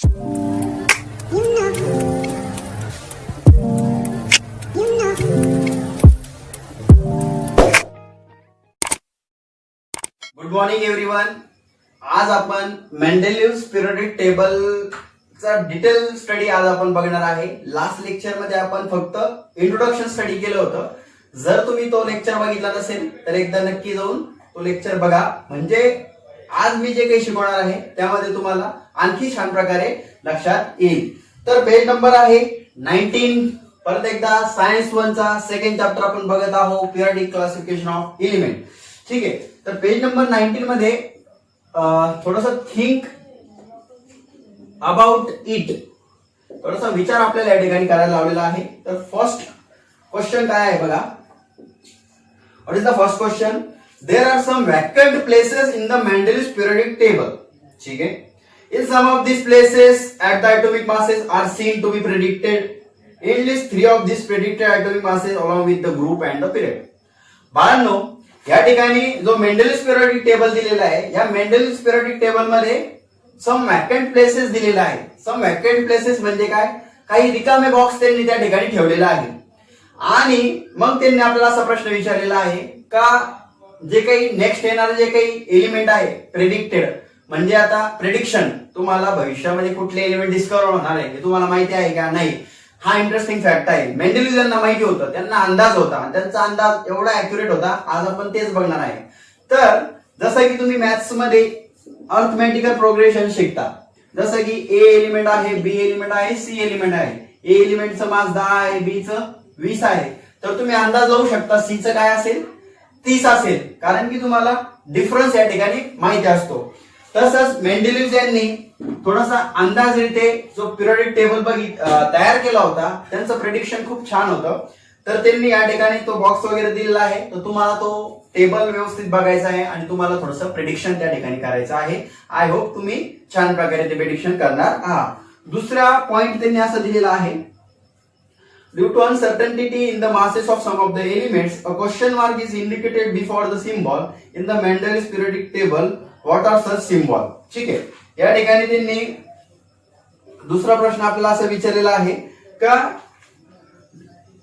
Good morning everyone. आज आपण मेंडेलिव्हज periodic table चा डिटेल स्टडी आज आपण बघणार आहे. लास्ट लेक्चर मध्ये आपण फक्त इंट्रोडक्शन स्टडी केलं होतं. जर तुम्ही तो लेक्चर बघितला नसेल तर एकदा नक्की जाऊन तो लेक्चर बघा. म्हणजे आज मी जे काही शिकवणार आहे त्यामध्ये तुम्हाला आणखी छान प्रकारे लक्षात येईल. तर पेज नंबर आहे 19. परत एकदा सायन्स 1 चा सेकंड चॅप्टर आपण बघत आहोत, पिरियोडिक क्लासिफिकेशन ऑफ एलिमेंट. ठीक आहे. तर पेज नंबर 19 मध्ये थोडस थिंक अबाउट इट, थोडासा विचार आपल्याला या ठिकाणी करायला लावलेला आहे. तर फर्स्ट क्वेश्चन काय आहे बघा. What is the first question? There are some vacant places in the Mendeleev's periodic table. ठीक आहे. In some of these places at the atomic masses are seen to be predicted. In list 3 of these predicted atomic masses along with the group and the period. बाळांनो, या ठिकाणी जो मेंडेलिव्हज periodic table दिलेला आहे, या मेंडेलिव्हज periodic table मध्ये सम vacant places दिलेला आहे. सम वॅकंट प्लेसेस म्हणजे काय? काही रिकामे बॉक्स त्यांनी त्या ठिकाणी ठेवलेला आहे. आणि मग त्यांनी आपल्याला असा प्रश्न विचारलेला आहे का जे काही नेक्स्ट येणारे जे काही एलिमेंट आहे प्रेडिक्टेड, म्हणजे आता प्रेडिक्शन, तुम्हाला भविष्यामध्ये कुठले एलिमेंट डिस्कवर होणार आहे हे तुम्हाला माहिती आहे का? नाही. हा इंटरेस्टिंग फॅक्ट आहे. मेंडेलिव्ह यांना माहिती होतं, त्यांना अंदाज होता, त्यांचा अंदाज एवढा ऍक्युरेट होता. आज आपण तेच बघणार आहे. तर जसं की तुम्ही मॅथ्स मध्ये अर्थमॅटिकल प्रोग्रेशन शिकता, जसं की ए एलिमेंट आहे, बी एलिमेंट आहे, सी एलिमेंट आहे. ए एलिमेंटचं मास 10 आहे, बी चं 20 आहे. तर तुम्ही अंदाज लावू शकता सी चं काय असेल, 30 असेल, कारण की तुम्हाला डिफरन्स या ठिकाणी माहिती असतो. तसंच मेंडेलिव्ह यांनी थोडासा अंदाजरीते जो पिरियोडिक टेबल तयार केला होता, त्यांचं प्रेडिक्शन खूप छान होतं. तर त्यांनी या ठिकाणी तो बॉक्स वगैरे दिलेला आहे. तर तुम्हाला तो टेबल व्यवस्थित बघायचा आहे आणि तुम्हाला थोडंसं प्रेडिक्शन त्या ठिकाणी करायचं आहे. आय होप तुम्ही छान प्रकारे ते प्रेडिक्शन करणार आहात. दुसरा पॉइंट त्यांनी असं दिलेला आहे, due to uncertainty in the masses of some of the elements, a question mark is indicated before the symbol in the Mendeleev's periodic table. What are such symbol? ठीक आहे. या ठिकाणी त्यांनी दुसरा प्रश्न आपल्याला असं विचारलेला आहे का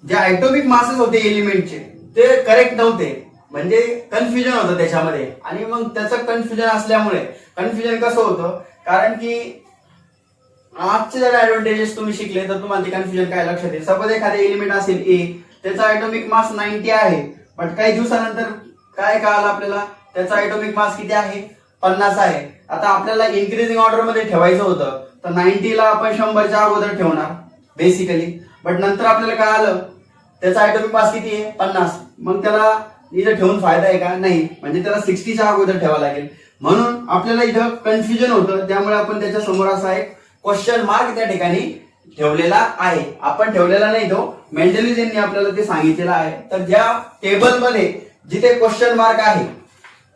जे ऍटॉमिक मासेस होते एलिमेंटचे ते करेक्ट नव्हते, म्हणजे कन्फ्युजन होतं त्याच्यामध्ये. आणि मग त्याचं कन्फ्युजन असल्यामुळे, कन्फ्युजन कसं होतं, कारण की आजचे जर ऍडव्हान्टेजेस तुम्ही शिकले तर तुम्हाला ते कन्फ्युजन काय लक्षात येईल. सपोज एखादे एलिमेंट असेल ए, त्याचा ऍटॉमिक मास 90 आहे, पण काही दिवसानंतर काय कळालं आपल्याला, त्याचा ऍटॉमिक मास किती आहे, 50 आहे. आता आपल्याला इन्क्रीजिंग ऑर्डर मध्ये ठेवायचं होतं, तर 90 ला आपण 100च्या अगोदर ठेवणार बेसिकली. बट नंतर आपल्याला काय आलं, त्याचा ऍटॉमिक मास किती आहे, 50. मग त्याला इथं ठेवून फायदा आहे का? नाही. म्हणजे त्याला 60च्या अगोदर ठेवावं लागेल. म्हणून आपल्याला इथं कन्फ्युजन होतं. त्यामुळे आपण त्याच्या समोर असा एक क्वेश्चन मार्क त्या ठिकाणी ठेवलेला आहे. आपण ठेवलेला नाही, तो मेंडेलिव्ह यांनी आपल्याला ते सांगितलेलं आहे. तर ज्या टेबलमध्ये जिथे क्वेश्चन मार्क आहे,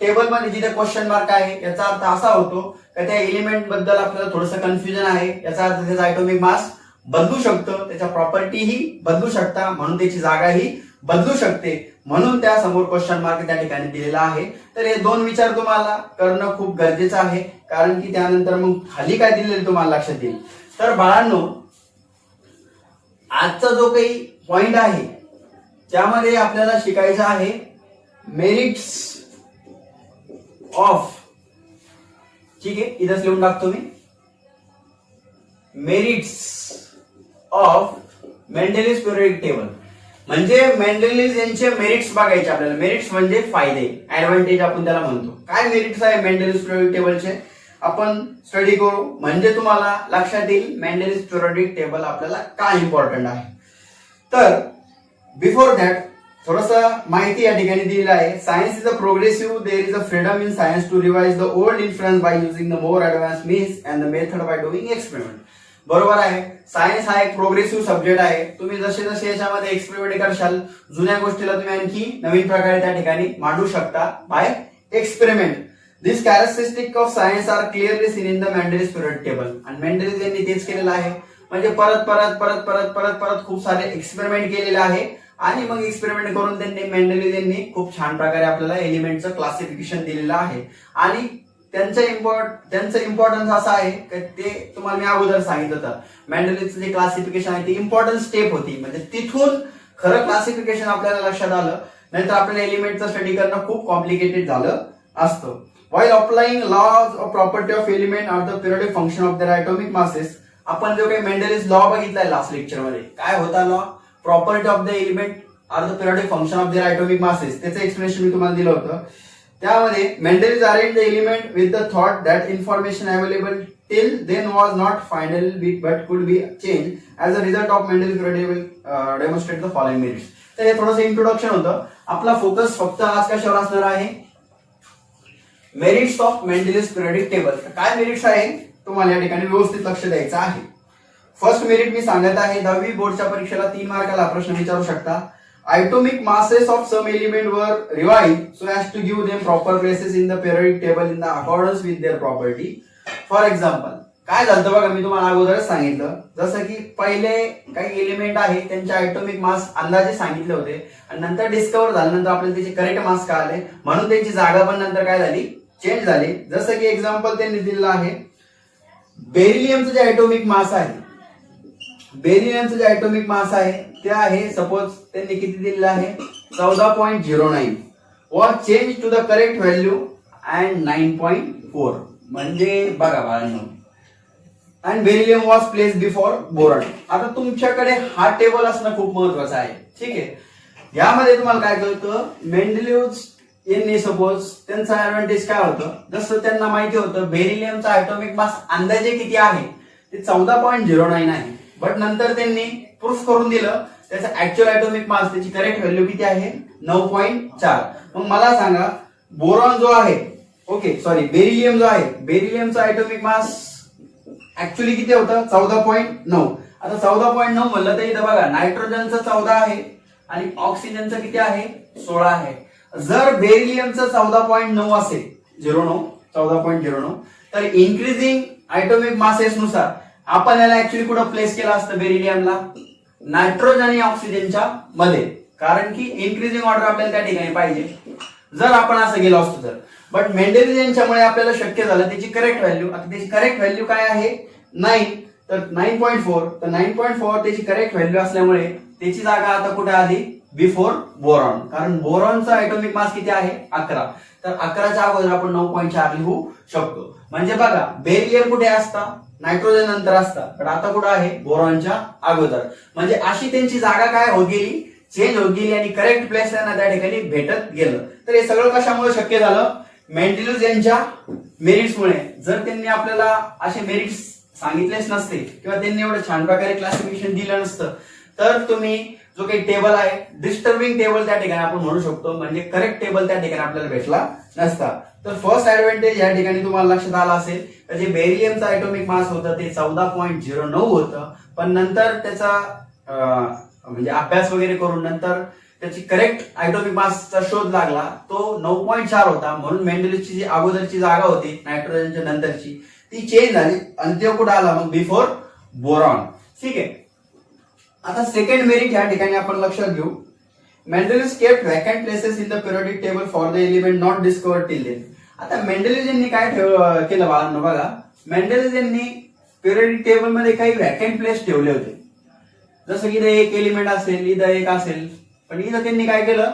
टेबलमध्ये जिथे क्वेश्चन मार्क आहे, याचा अर्थ असा होतो की त्या एलिमेंट बद्दल आपल्याला थोडंसं कन्फ्युजन आहे. याचा अर्थ त्याचा ऍटॉमिक मास बदलू शकतं, त्याच्या प्रॉपर्टीही बदलू शकता, म्हणून त्याची जागाही बदलू शकते. म्हणून त्या समोर क्वेश्चन मार्क त्या ठिकाणी दिलेला आहे. तर हे दोन विचार तुम्हाला करणं खूप गरजेचं आहे, कारण की त्यानंतर मग खाली काय दिलेलं तुम्हाला लक्षात येईल. तर बाळांनो, आजचा जो काही पॉइंट आहे त्यामध्ये आपल्याला शिकायचं आहे मेरिट्स ऑफ. ठीक आहे, इथंच लिहून टाकतो मी, मेरिट्स ऑफ मेंडेलिव्हज पिरियोडिक टेबल. म्हणजे मेंडेलिव्ह यांचे मेरिट्स बघायचे आपल्याला. मेरिट्स म्हणजे फायदे, ऍडव्हान्टेज आपण त्याला म्हणतो. काय मेरिट्स आहे मेंडेलिव्ह पिरियोडिक टेबलचे आपण स्टडी करू, म्हणजे तुम्हाला लक्षात येईल मेंडेलिव्ह पिरियोडिक टेबल आपल्याला का इम्पॉर्टंट आहे. तर बिफोर दॅट थोडंसं माहिती या ठिकाणी दिलेलं आहे. Science is a progressive, there is a freedom in science to revise the old influence by using the more advance means and the method by doing experiment. बरोबर आहे. सायन्स हा एक प्रोग्रेसिव्ह सब्जेक्ट आहे. तुम्ही जसे जसे याच्यामध्ये एक्सपेरिमेंट करशाल, जुन्या गोष्टीला तुम्ही आणखी नवीन प्रकारे त्या ठिकाणी मांडू शकता by experiment. This characteristic of science are clearly seen in the Mendeleev periodic table. आणि मेंडेलिव्ह यांनी तेच केलेलं आहे, म्हणजे परत परत परत परत परत परत खूप सारे एक्सपेरिमेंट केलेले आहे. आणि मग एक्सपेरिमेंट करून त्यांनी मेंडेलिव्ह यांनी खूप छान प्रकारे आपल्याला एलिमेंटचं क्लासिफिकेशन दिलेलं आहे. आणि त्यांचं इम्पॉर्टन्स असं आहे की ते तुम्हाला मी अगोदर सांगितलं होतं, मेंडलिसचं जे क्लासिफिकेशन आहे ती इम्पॉर्टंट स्टेप होती, म्हणजे तिथून खरं क्लासिफिकेशन आपल्याला लक्षात आलं, नाहीतर आपल्याला एलिमेंटचं स्टडी करणं खूप कॉम्प्लिकेटेड झालं असतं. While applying laws of property of element are the periodic function of their atomic masses, आपण जो काही मेंडलिस लॉ बघितलाय लास्ट लेक्चर मध्ये, काय होता law? Property of the element are the periodic function of their atomic masses, त्याचं explanation मी तुम्हाला दिलं होतं. त्यामध्ये Mendeleev's arrange the element with the thought that information available till then was not final but could be change as a result of Mendeleev's period demonstrate the following merits. तर हे थोडंसं introduction होतं. आपला फोकस फक्त आज कशावर असणार आहे? Merits of Mendeleev's periodic table. काय मेरिट्स आहे तुम्हाला या ठिकाणी व्यवस्थित लक्ष द्यायचं आहे. फर्स्ट मेरिट मी सांगत आहे, 10वी बोर्डच्या परीक्षेला 3 मार्काला प्रश्न विचारू शकता. atomic masses of some element were revised so as to give them proper places in the periodic table in the accordance with their property. For example, काय झालं बघा, मी तुम्हाला अगोदरच सांगितलं, जसं की पहिले काही एलिमेंट आहे त्यांचे ॲटॉमिक मास अंदाजे सांगितले होते आणि नंतर डिस्कवर झाल्यानंतर आपल्याला त्याचे करेक्ट मास कळाले, म्हणून त्यांची जागा पण नंतर काय झाली? चेंज झाली. जसं की एक्झाम्पल त्यांनी दिलेलं आहे, बेरिलियमचं जे ॲटॉमिक मास आहे, बेरिलियमचं जे ॲटॉमिक मास आहे ते आहे, सपोज त्यांनी किती दिलेलं आहे? 14.09 वर change to the correct value and 9.4. म्हणजे बघा बाळांनो, and beryllium was place before boron. आता तुमच्याकडे हा टेबल असणं खूप महत्वाचं आहे, ठीक आहे. यामध्ये तुम्हाला काय कळतं, मेंडलिव्ह यांनी सपोज त्यांचा ऍडव्हान्टेज काय होतं, जसं त्यांना माहिती होतं बेरिलियमचा ॲटॉमिक मास अंदाजे किती आहे, ते 14.09 आहे, बट नंतर त्यांनी प्रूफ करून दिलं त्याचा ऍक्च्युअल ॲटॉमिक मास, त्याची करेक्ट व्हॅल्यू किती आहे? 9.4. मग मला सांगा, बोरॉन जो आहे, ओके सॉरी बेरिलियम जो आहे, बेरिलियमचा ॲटॉमिक मास ऍक्च्युअली किती होतं? 14.9. आता 14.9 म्हणलं तर इथं बघा, नायट्रोजनचं 14 आहे आणि ऑक्सिजनचं किती आहे? 16 आहे. जर बेरिलियमचं 14.9 असेल, 14.09, तर इन्क्रीजिंग ॲटॉमिक मासेस नुसार आपण याला ऍक्च्युअली कुठं प्लेस केलं असतं बेरिलियमला? नायट्रोजन आणि ऑक्सिजनच्या मध्ये, कारण की इन्क्रीजिंग ऑर्डर आपल्याला त्या ठिकाणी पाहिजे जर आपण असं गेलो असतो तर. बट मेंडलिस यांच्यामुळे आपल्याला शक्य झालं त्याची करेक्ट व्हॅल्यू. आता त्याची करेक्ट व्हॅल्यू काय आहे? 9, तर 9.4. तर 9.4 त्याची करेक्ट व्हॅल्यू असल्यामुळे त्याची जागा आता कुठे आली? बिफोर बोरॉन, कारण बोरॉनचा ॲटॉमिक मास किती आहे? 11. तर 11च्या अगोदर आपण 9.4 लिहू शकतो. म्हणजे बघा, बेरिलियम कुठे असता? नायट्रोजन नंतर असता, पण आता कुठं आहे? बोरॉनच्या अगोदर. म्हणजे अशी त्यांची जागा काय होत गेली? चेंज होत गेली आणि करेक्ट प्लेस त्यांना त्या ठिकाणी भेटत गेलं. तर हे सगळं कशामुळे शक्य झालं? मेंडलिव्ह यांच्या मेरिट्समुळे. जर त्यांनी आपल्याला असे मेरिट्स सांगितलेच नसते किंवा त्यांनी एवढं छान प्रकारे क्लासिफिकेशन दिलं नसतं, तर तुम्ही जो काही टेबल आहे, डिस्टर्बिंग टेबल त्या ठिकाणी आपण म्हणू शकतो, म्हणजे करेक्ट टेबल त्या ठिकाणी आपल्याला भेटला नसता. तर फर्स्ट ऍडव्हान्टेज या ठिकाणी तुम्हाला लक्षात आलं असेल, तर जे बेरिलियमचा ॲटॉमिक मास होतं ते 14.09 होतं, पण नंतर त्याचा म्हणजे अभ्यास वगैरे करून नंतर त्याची करेक्ट ॲटॉमिक मासचा शोध लागला, तो 9.4 होता. म्हणून मेंडलिसची जी अगोदरची जागा होती नायट्रोजनच्या नंतरची, ती चेंज झाली आणि ते कुठं आला? मग बिफोर बोरॉन. ठीक आहे. आता सेकंड मेरिट या ठिकाणी आपण लक्षात घेऊ, Mendeleev's kept vacant places in the periodic table for the element not discovered till then. आता मेंडलिस यांनी काय केलं बाळांनो बघा, मेंडलिस यांनी पिरियडिक टेबल मध्ये काही व्हॅकंट प्लेस ठेवले होते, जसं की इथं एक एलिमेंट असेल, इथं एक असेल, पण इथं त्यांनी काय केलं?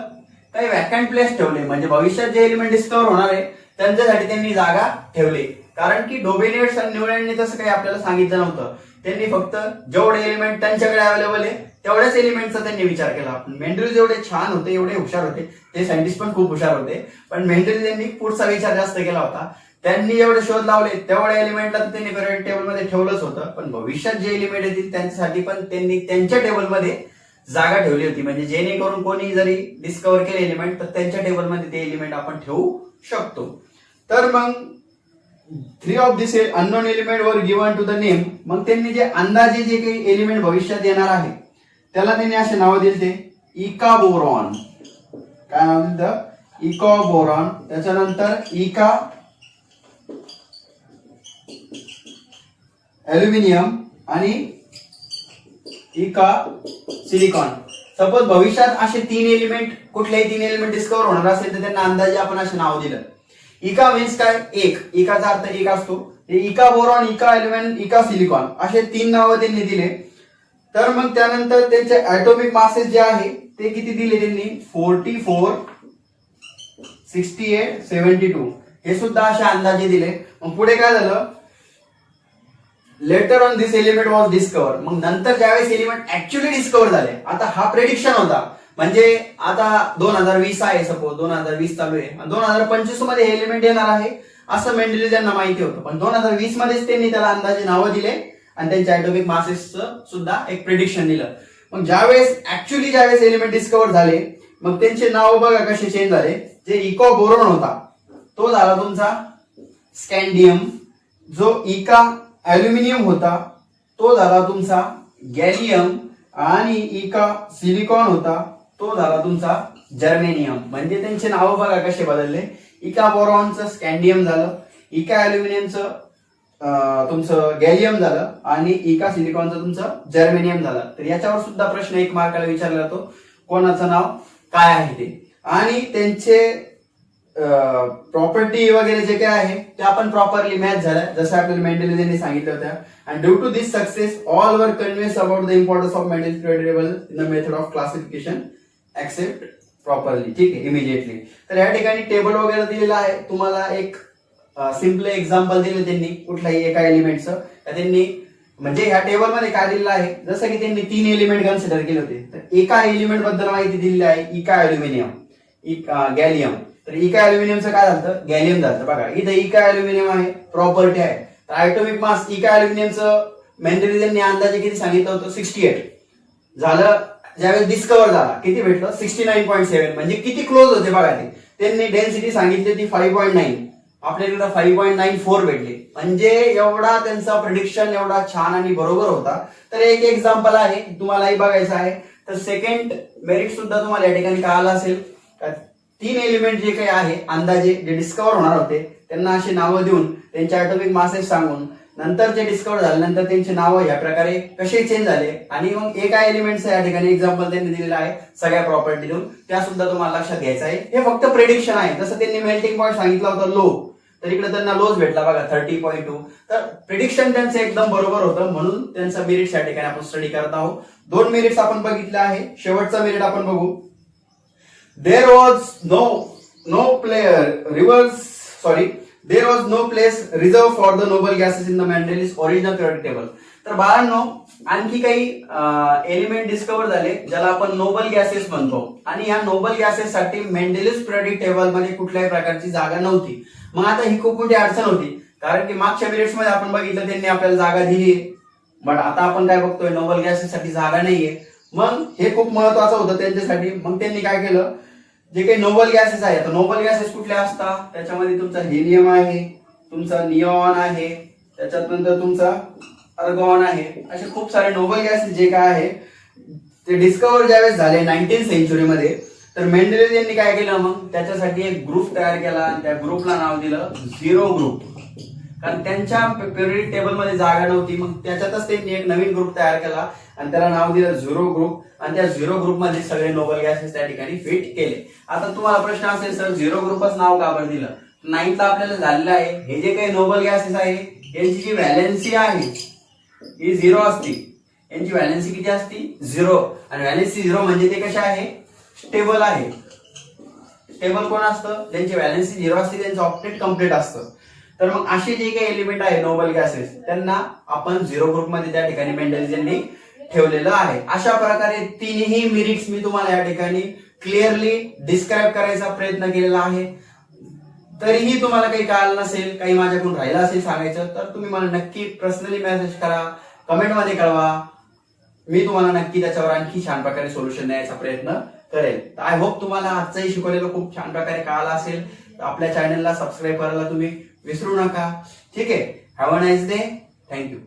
काही व्हॅकंट प्लेस ठेवले, म्हणजे भविष्यात जे एलिमेंट डिस्कवर होणार आहे त्यांच्यासाठी त्यांनी जागा ठेवली. कारण की डोबेनियर्स आणि न्यूलँडने तसं काही आपल्याला सांगितलं नव्हतं. त्यांनी फक्त जेवढे एलिमेंट त्यांच्याकडे अवेलेबल आहे तेवढ्याच एलिमेंटचा त्यांनी विचार केला. मेंडलिस एवढे छान होते, एवढे हुशार होते, ते सायंटिस्ट पण खूप हुशार होते, पण मेंडलिस यांनी पुढचा विचार जास्त केला होता. त्यांनी एवढे शोध लावले तेवढ्या एलिमेंटला त्यांनी पिरियडिक टेबलमध्ये ठेवलंच होतं, पण भविष्यात जे एलिमेंट येतील त्यांच्यासाठी पण त्यांनी त्यांच्या टेबलमध्ये जागा ठेवली होती, म्हणजे जेणेकरून कोणी जरी डिस्कवर केले एलिमेंट तर त्यांच्या टेबलमध्ये ते एलिमेंट आपण ठेवू शकतो. तर मग 3 of this unknown element were given to the name. मग त्यांनी जे अंदाजे जे काही एलिमेंट भविष्यात येणार आहे त्याला त्यांनी असे नाव दिले, ते इका बोरॉन. काय नाव दिलं? इका बोरॉन. त्याच्यानंतर इका ॲल्युमिनियम आणि इका सिलिकॉन. सपोज भविष्यात असे 3 एलिमेंट, कुठलेही 3 एलिमेंट डिस्कवर होणार असेल तर त्यांना अंदाजे आपण असे नाव दिलं. इका मीन्स काय, एक, इकाचा अर्थ एक असतो. इका बोरॉन, इका अल्युमिनियम, इका सिलिकॉन असे 3 नावं त्यांनी दिले. तर मग त्यानंतर त्यांचे ऍटॉमिक मासेस जे आहे ते किती दिले त्यांनी, 44, 68, 72 हे सुद्धा असे अंदाजे दिले. मग पुढे काय झालं, later on this element was discover. मग नंतर ज्यावेळेस एलिमेंट ऍक्च्युअली डिस्कवर झाले, आता हा प्रेडिक्शन होता, म्हणजे आता 2020 आहे, सपोज 2020 चालू आहे, 2025 मध्ये हे एलिमेंट येणार आहे असं मेंडेली त्यांना माहिती होतं. पण 2020 मध्येच त्यांनी त्याला अंदाजे नावं दिले आणि त्यांच्या ऍटॉमिक मासेसचं सुद्धा एक प्रेडिक्शन दिलं. मग ज्यावेळेस एलिमेंट डिस्कवर झाले, मग त्यांचे नाव बघा कसे चेंज झाले. जे इको बोरॉन होता तो झाला तुमचा स्कॅन्डियम, जो इका अल्युमिनियम होता तो झाला तुमचा गॅलियम, आणि इका सिलिकॉन होता तो झाला तुमचा जर्मेनियम. म्हणजे त्यांचे नाव बघा कसे बदलले. इका बोरॉनचं स्कॅन्डियम झालं, इका अल्युमिनियमचं तुमचं गॅलियम झालं, आणि इका सिलिकॉनचं तुमचं जर्मेनियम झालं. तर याच्यावर सुद्धा प्रश्न 1 मार्काला विचारला जातो, कोणाचं नाव काय आहे ते, आणि त्यांचे प्रॉपर्टी वगैरे जे काय आहे ते आपण प्रॉपरली मॅच झाल्या, जसं आपल्याला मेंडेलिस यांनी सांगितलं होतं. And due to this success all were convince about the importance of Mendeleev's period table in the method of classification accept properly. ठीक आहे, इमिजिएटली. तर या ठिकाणी टेबल वगैरे दिलेला आहे. तुम्हाला एक सिम्पल एक्झाम्पल दिले त्यांनी कुठल्याही एका एलिमेंटचं. त्यांनी म्हणजे ह्या टेबल मध्ये काय दिलेलं आहे, जसं की त्यांनी 3 एलिमेंट कन्सिडर केले होते. तर एका एलिमेंट बद्दल माहिती दिलेली आहे, इका अल्युमिनियम, गॅलियम. तर इका अल्युमिनियमचं काय झालं, गॅलियम झालं. बघा इथे इका अल्युमिनियम आहे, प्रॉपर्टी आहे. तर ॲटॉमिक मास इका अल्युमिनियमचं मेंडेलिस यांनी अंदाजे किती सांगितलं होतं, 68 झालं. ज्यावेळेस डिस्कवर झाला किती भेटलं, 69.7. म्हणजे किती क्लोज होते बघा ते. त्यांनी डेन्सिटी सांगितली होती 5.9, आपल्याकडे 5.94 भेटले. म्हणजे एवढा त्यांचा प्रिडिक्शन एवढा छान आणि बरोबर होता. तर एक एक्झाम्पल आहे, तुम्हालाही बघायचं आहे. तर सेकंड मेरिट सुद्धा तुम्हाला या ठिकाणी कळालं असेल. 3 एलिमेंट जे काही आहे अंदाजे जे डिस्कवर होणार होते त्यांना अशी नावं देऊन त्यांचे ॲटॉमिक मासेस सांगून नंतर जे डिस्कवर झाल्यानंतर त्यांची नावं या प्रकारे कसे चेंज झाले, आणि मग एका एलिमेंटचं या ठिकाणी एक्झाम्पल त्यांनी दिलेलं आहे सगळ्या प्रॉपर्टी देऊन, त्या सुद्धा तुम्हाला लक्षात घ्यायचं आहे. हे फक्त प्रेडिक्शन आहे. जसं त्यांनी मेल्टिंग पॉईंट सांगितला होता लो, तर इकडे त्यांना लोज भेटला बघा 30.2. तर प्रिडिक्शन त्यांचं एकदम बरोबर होतं, म्हणून त्यांचा मेरिट्स या ठिकाणी आपण स्टडी करत आहोत. 2 मेरिट्स आपण बघितले आहे. शेवटचा मेरिट आपण बघू. There was no place reserved for the noble gases in the Mendel's original periodic table. तर बाळांनो, आणखी काही एलिमेंट डिस्कवर झाले ज्याला आपण नोबल गॅसेस म्हणतो, आणि या नोबल गॅसेस साठी मेंडेलिस पिरियोडिक टेबल मध्ये कुठल्याही प्रकारची जागा नव्हती. मग आता ही खूप मोठी अडचण होती, कारण की मागच्या मिनिट्स मध्ये आपण बघितलं त्यांनी आपल्याला जागा दिली, बट आता आपण काय बघतोय, नोबल गॅसेस साठी जागा नाहीये. मग हे खूप महत्वाचं होतं त्यांच्यासाठी. मग त्यांनी काय केलं, जे काही नोबल गॅसेस आहे, तर नोबल गॅसेस कुठले असतात, त्याच्यामध्ये तुमचा हेलियम आहे, तुमचा निऑन आहे, त्याच्यात नंतर तुमचा अर्गॉन आहे, असे खूप सारे नोबल गॅसेस जे काय आहे ते डिस्कवर ज्यावेळेस झाले 19th सेंचुरीमध्ये, तर मेंडेलिस यांनी काय केलं, मग त्याच्यासाठी एक ग्रुप तयार केला आणि त्या ग्रुपला नाव दिलं झिरो ग्रुप. कारण त्यांच्या पिरियोडिक टेबल मध्ये जागा नव्हती, मग त्याच्यातच त्यांनी एक नवीन ग्रुप तयार केला आणि त्याला नाव दिलं झिरो ग्रुप, आणि त्या झिरो ग्रुप मध्ये सगळे नोबल गॅसेस त्या ठिकाणी फिट केले. आता तुम्हाला प्रश्न असेल, सर झिरो ग्रुपच नाव का बरं दिलं? 9th आपल्याला झालेलं आहे, हे जे काही नोबल गॅसेस आहे यांची जी व्हॅलेन्सी आहे ही 0 असते. यांची व्हॅलेन्सी किती असते? 0. आणि व्हॅलेन्सी 0 म्हणजे ते कशा आहे? स्टेबल आहे. स्टेबल कोण असतं? ज्यांची व्हॅलेन्सी 0 असते, त्यांचं ऑक्टेट कम्प्लीट असतं. तर मग असे जे काही एलिमेंट आहे नोबल गॅसेस, त्यांना आपण झिरो ग्रुप मध्ये त्या ठिकाणी मेंडेलिस यांनी ठेवलेलं आहे. अशा प्रकारे 3ही मेरिट्स मी तुम्हाला या ठिकाणी क्लिअरली डिस्क्राईब करायचा प्रयत्न केलेला आहे. तरीही तुम्हाला काही कळालं नसेल, काही माझ्याकडून राहिलं असेल सांगायचं, तर तुम्ही मला नक्की पर्सनली मेसेज करा, कमेंट मध्ये कळवा. मी तुम्हाला नक्की त्याच्यावर आणखी छान प्रकारे सोल्युशन द्यायचा प्रयत्न करेल. आय होप तुम्हाला आजचंही शिकवलेलं खूप छान प्रकारे कळालं असेल. आपल्या चॅनलला सबस्क्राईब करायला तुम्ही विसरू नका. ठीक आहे. Have a nice day. Thank you.